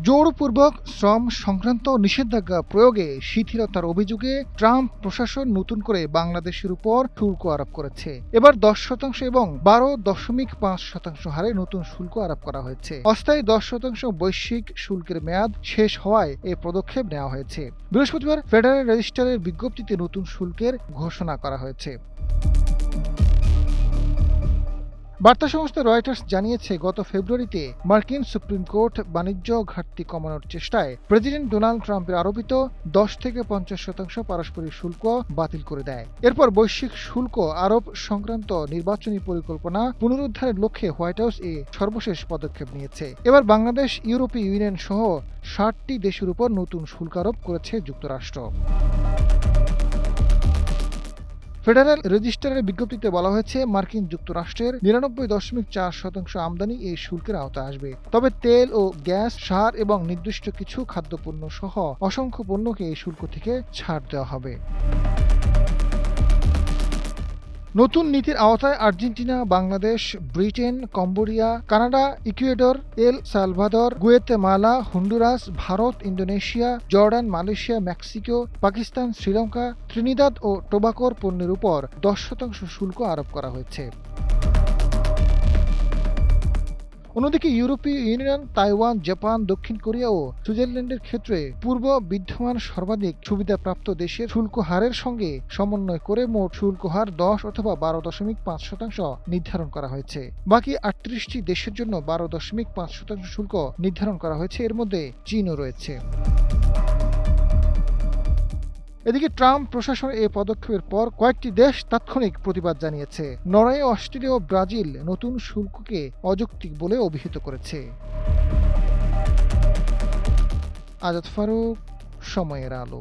জোরপূর্বক শ্রম সংক্রান্ত নিষেধাজ্ঞা প্রয়োগে শিথিলতার অভিযোগে ট্রাম্প প্রশাসন নতুন করে বাংলাদেশের উপর শুল্ক আরোপ করেছে। এবার 10% এবং 12.5% হারে নতুন শুল্ক আরোপ করা হয়েছে। অস্থায়ী 10% বৈশ্বিক শুল্কের মেয়াদ শেষ হওয়ায় এ পদক্ষেপ নেওয়া হয়েছে। বৃহস্পতিবার ফেডারেল রেজিস্টারের বিজ্ঞপ্তিতে নতুন শুল্কের ঘোষণা করা হয়েছে। বার্তা সংস্থা রয়টার্স জানিয়েছে, গত ফেব্রুয়ারিতে মার্কিন সুপ্রিম কোর্ট বাণিজ্য ঘাটতি কমানোর চেষ্টায় প্রেসিডেন্ট ডোনাল্ড ট্রাম্পের আরোপিত 10 থেকে 50% পারস্পরিক শুল্ক বাতিল করে দেয়। এরপর বৈশ্বিক শুল্ক আরোপ সংক্রান্ত নির্বাচনী পরিকল্পনা পুনরুদ্ধারের লক্ষ্যে হোয়াইট হাউস এ সর্বশেষ পদক্ষেপ নিয়েছে। এবার বাংলাদেশ, ইউরোপীয় ইউনিয়ন সহ 60টি দেশের উপর নতুন শুল্ক আরোপ করেছে যুক্তরাষ্ট্র। ফেডারেল রেজিস্টারের বিজ্ঞপ্তিতে বলা হয়েছে, মার্কিন যুক্তরাষ্ট্রের 99.4% আমদানি এই শুল্কের আওতায় আসবে। তবে তেল ও গ্যাস, সার এবং নির্দিষ্ট কিছু খাদ্যপণ্য সহ অসংখ্য পণ্যকে এই শুল্ক থেকে ছাড় দেওয়া হবে। নতুন নীতির আওতায় Argentina, Bangladesh, Britain, Cambodia, Canada, Ecuador, El Salvador, Guatemala, Honduras, Bharat, Indonesia, Jordan, Malaysia, Mexico, Pakistan, Sri Lanka, Trinidad ও টোবাগোর পণ্যের উপর 10% শুল্ক আরোপ করা হয়েছে। অন্যদিকে ইউরোপীয় ইউনিয়ন, তাইওয়ান, জাপান, দক্ষিণ কোরিয়া ও সুইজারল্যান্ডের ক্ষেত্রে পূর্ব বিদ্যমান সর্বাধিক সুবিধাপ্রাপ্ত দেশের শুল্ক হারের সঙ্গে সমন্বয় করে মোট শুল্ক হার 10 অথবা 12.5% নির্ধারণ করা হয়েছে। বাকি 38টি দেশের জন্য 12.5% শুল্ক নির্ধারণ করা হয়েছে। এর মধ্যে চীনও রয়েছে। এদিকে ট্রাম্প প্রশাসনের এই পদক্ষেপের পর কয়েকটি দেশ তাৎক্ষণিক প্রতিবাদ জানিয়েছে। নরওয়ে, অস্ট্রেলিয়া ও ব্রাজিল নতুন শুল্ককে অযৌক্তিক বলে অভিহিত করেছে। আজাদ ফারুক, সময়ের আলো।